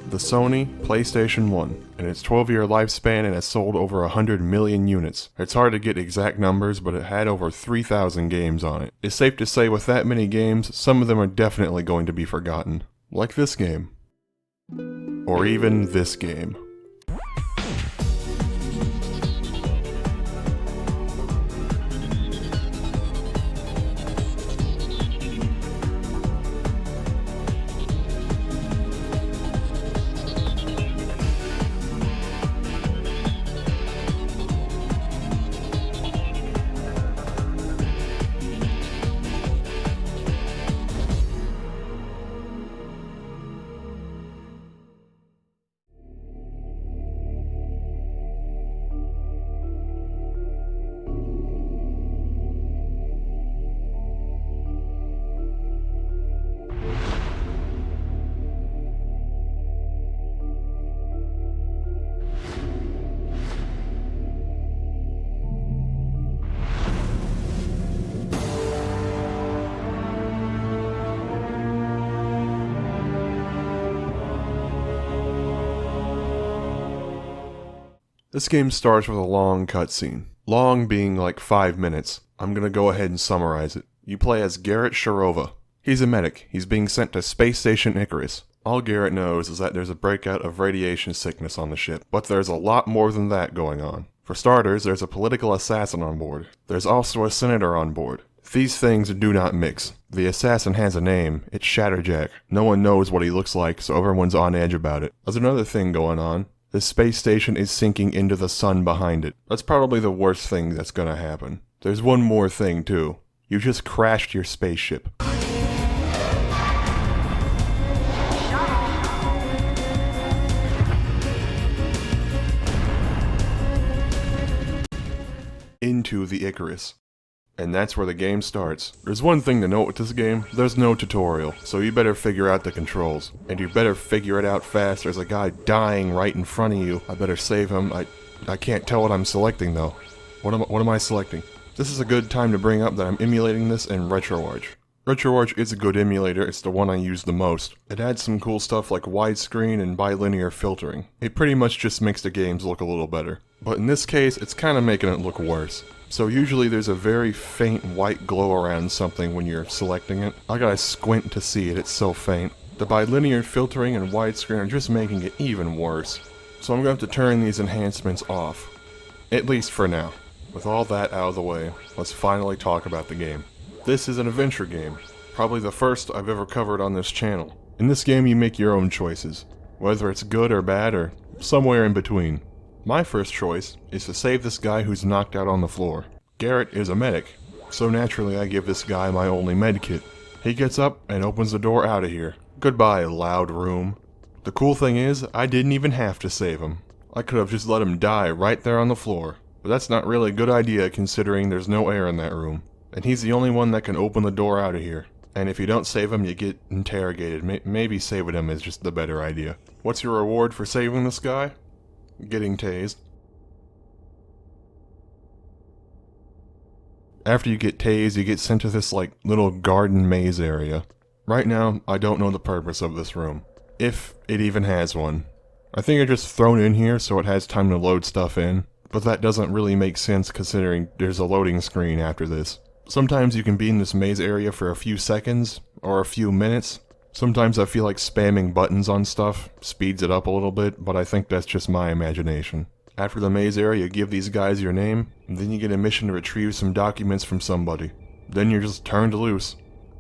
The Sony PlayStation 1. In its 12-year lifespan, it has sold over 100 million units. It's hard to get exact numbers, but it had over 3,000 games on it. It's safe to say with that many games, some of them are definitely going to be forgotten. Like this game. Or even this game. This game starts with a long cutscene. Long being like 5 minutes. I'm gonna go ahead and summarize it. You play as Garrett Sharova. He's a medic. He's being sent to Space Station Icarus. All Garrett knows is that there's a breakout of radiation sickness on the ship, but there's a lot more than that going on. For starters, there's a political assassin on board. There's also a senator on board. These things do not mix. The assassin has a name. It's Shatterjack. No one knows what he looks like, so everyone's on edge about it. There's another thing going on. The space station is sinking into the sun behind it. That's probably the worst thing that's gonna happen. There's one more thing too. You just crashed your spaceship. Into the Icarus. And that's where the game starts. There's one thing to note with this game, there's no tutorial, so you better figure out the controls. And you better figure it out fast. There's a guy dying right in front of you. I better save him. I can't tell what I'm selecting though. What am I selecting? This is a good time to bring up that I'm emulating this in RetroArch. RetroArch is a good emulator, it's the one I use the most. It adds some cool stuff like widescreen and bilinear filtering. It pretty much just makes the games look a little better. But in this case, it's kinda making it look worse. So usually there's a very faint white glow around something when you're selecting it. I gotta squint to see it, it's so faint. The bilinear filtering and widescreen are just making it even worse. So I'm going to have to turn these enhancements off. At least for now. With all that out of the way, let's finally talk about the game. This is an adventure game. Probably the first I've ever covered on this channel. In this game you make your own choices. Whether it's good or bad or somewhere in between. My first choice is to save this guy who's knocked out on the floor. Garrett is a medic, so naturally I give this guy my only med kit. He gets up and opens the door out of here. Goodbye, loud room. The cool thing is, I didn't even have to save him. I could have just let him die right there on the floor. But that's not really a good idea considering there's no air in that room. And he's the only one that can open the door out of here. And if you don't save him, you get interrogated. Maybe saving him is just the better idea. What's your reward for saving this guy? Getting tased. After you get tased, you get sent to this like little garden maze area. Right now, I don't know the purpose of this room. If it even has one. I think it's just thrown in here so it has time to load stuff in. But that doesn't really make sense considering there's a loading screen after this. Sometimes you can be in this maze area for a few seconds, or a few minutes. Sometimes I feel like spamming buttons on stuff speeds it up a little bit, but I think that's just my imagination. After the maze area, you give these guys your name, and then you get a mission to retrieve some documents from somebody. Then you're just turned loose.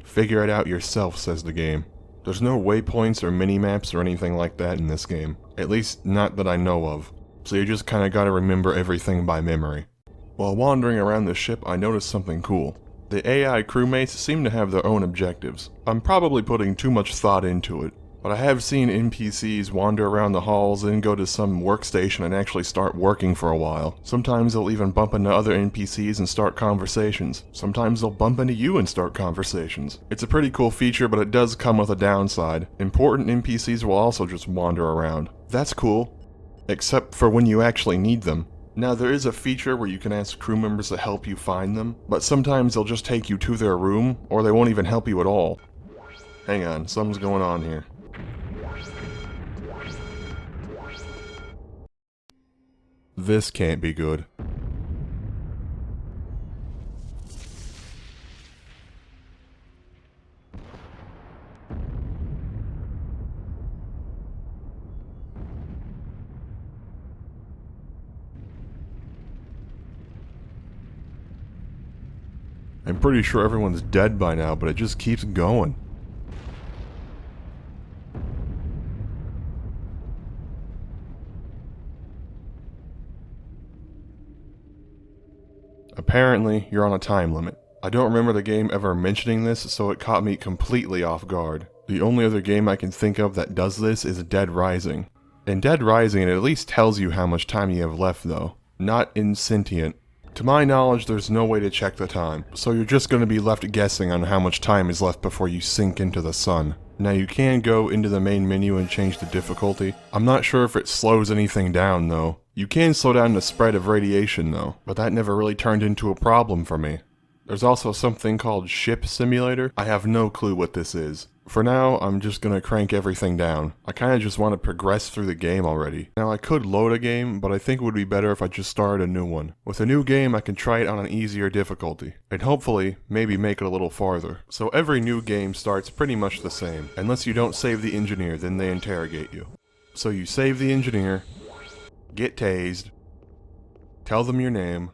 Figure it out yourself, says the game. There's no waypoints or mini-maps or anything like that in this game. At least, not that I know of. So you just kinda gotta remember everything by memory. While wandering around the ship, I noticed something cool. The AI crewmates seem to have their own objectives. I'm probably putting too much thought into it, but I have seen NPCs wander around the halls and go to some workstation and actually start working for a while. Sometimes they'll even bump into other NPCs and start conversations. Sometimes they'll bump into you and start conversations. It's a pretty cool feature, but it does come with a downside. Important NPCs will also just wander around. That's cool, except for when you actually need them. Now there is a feature where you can ask crew members to help you find them, but sometimes they'll just take you to their room, or they won't even help you at all. Hang on, something's going on here. This can't be good. I'm pretty sure everyone's dead by now, but it just keeps going. Apparently, you're on a time limit. I don't remember the game ever mentioning this, so it caught me completely off guard. The only other game I can think of that does this is Dead Rising. In Dead Rising, it at least tells you how much time you have left though. Not in Sentient. To my knowledge, there's no way to check the time, so you're just going to be left guessing on how much time is left before you sink into the sun. Now you can go into the main menu and change the difficulty. I'm not sure if it slows anything down though. You can slow down the spread of radiation though, but that never really turned into a problem for me. There's also something called Ship Simulator. I have no clue what this is. For now, I'm just gonna crank everything down. I kinda just want to progress through the game already. Now I could load a game, but I think it would be better if I just started a new one. With a new game, I can try it on an easier difficulty, and hopefully, maybe make it a little farther. So every new game starts pretty much the same. Unless you don't save the engineer, then they interrogate you. So you save the engineer, get tased, tell them your name,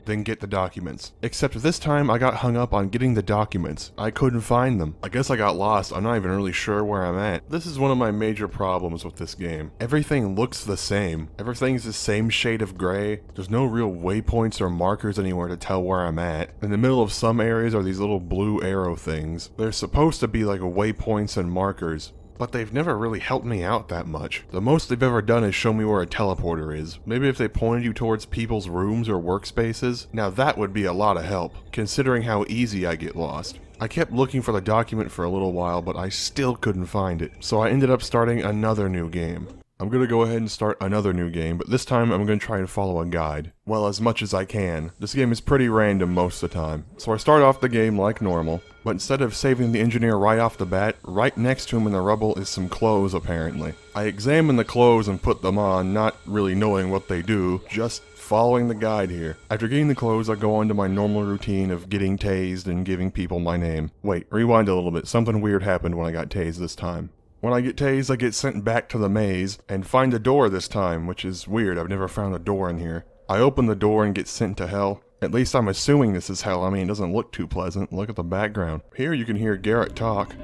then get the documents. Except this time I got hung up on getting the documents. I couldn't find them. I guess I got lost. I'm not even really sure where I'm at. This is one of my major problems with this game. Everything looks the same. Everything's the same shade of gray. There's no real waypoints or markers anywhere to tell where I'm at. In the middle of some areas are these little blue arrow things. They're supposed to be like waypoints and markers, but they've never really helped me out that much. The most they've ever done is show me where a teleporter is. Maybe if they pointed you towards people's rooms or workspaces, now that would be a lot of help, considering how easy I get lost. I kept looking for the document for a little while, but I still couldn't find it, so I ended up starting another new game. I'm gonna go ahead and start another new game, but this time I'm gonna try and follow a guide. Well, as much as I can. This game is pretty random most of the time. So I start off the game like normal, but instead of saving the engineer right off the bat, right next to him in the rubble is some clothes apparently. I examine the clothes and put them on, not really knowing what they do, just following the guide here. After getting the clothes, I go on to my normal routine of getting tased and giving people my name. Wait, rewind a little bit, something weird happened when I got tased this time. When I get tased, I get sent back to the maze, and find a door this time, which is weird. I've never found a door in here. I open the door and get sent to hell. At least I'm assuming this is hell. I mean, it doesn't look too pleasant. Look at the background. Here you can hear Garrett talk.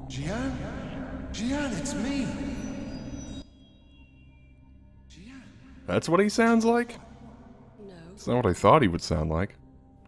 Gian? Gian, it's me! Gian? That's what he sounds like? No. That's not what I thought he would sound like.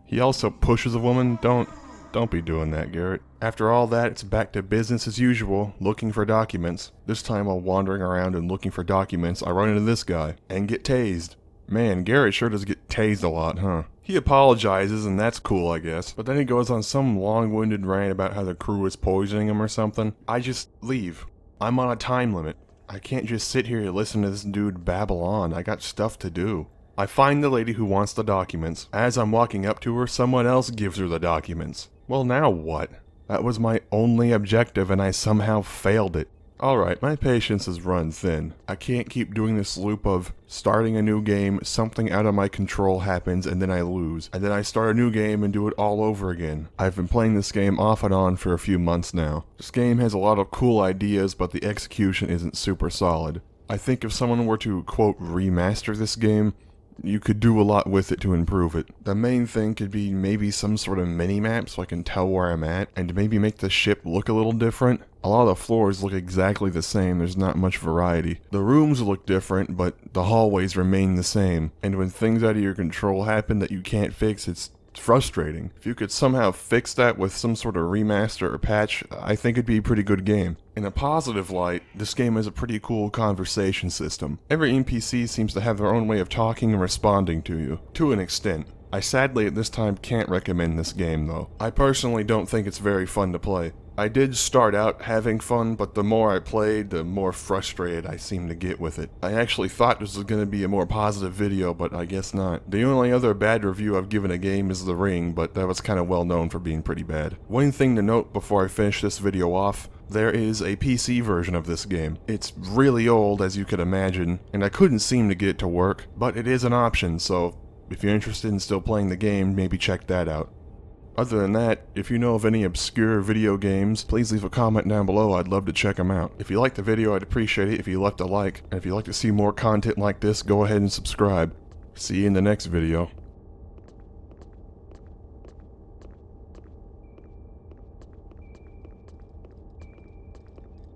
He also pushes a woman. Don't be doing that, Garrett. After all that, it's back to business as usual, looking for documents. This time while wandering around and looking for documents, I run into this guy, and get tased. Man, Garrett sure does get tased a lot, huh? He apologizes, and that's cool, I guess. But then he goes on some long-winded rant about how the crew is poisoning him or something. I just leave. I'm on a time limit. I can't just sit here and listen to this dude babble on. I got stuff to do. I find the lady who wants the documents. As I'm walking up to her, someone else gives her the documents. Well, now what? That was my only objective and I somehow failed it. Alright, my patience is run thin. I can't keep doing this loop of starting a new game, something out of my control happens and then I lose. And then I start a new game and do it all over again. I've been playing this game off and on for a few months now. This game has a lot of cool ideas, but the execution isn't super solid. I think if someone were to, quote, remaster this game, you could do a lot with it to improve it. The main thing could be maybe some sort of mini-map so I can tell where I'm at, and maybe make the ship look a little different. A lot of the floors look exactly the same, there's not much variety. The rooms look different, but the hallways remain the same. And when things out of your control happen that you can't fix, it's frustrating. If you could somehow fix that with some sort of remaster or patch, I think it'd be a pretty good game. In a positive light, this game has a pretty cool conversation system. Every NPC seems to have their own way of talking and responding to you, to an extent. I sadly at this time can't recommend this game though. I personally don't think it's very fun to play. I did start out having fun, but the more I played, the more frustrated I seemed to get with it. I actually thought this was going to be a more positive video, but I guess not. The only other bad review I've given a game is The Ring, but that was kind of well known for being pretty bad. One thing to note before I finish this video off, There is a PC version of this game. It's really old, as you could imagine, and I couldn't seem to get it to work, but it is an option, so if you're interested in still playing the game, maybe check that out. Other than that, if you know of any obscure video games, please leave a comment down below. I'd love to check them out. If you liked the video, I'd appreciate it if you left a like, and if you'd like to see more content like this, go ahead and subscribe. See you in the next video.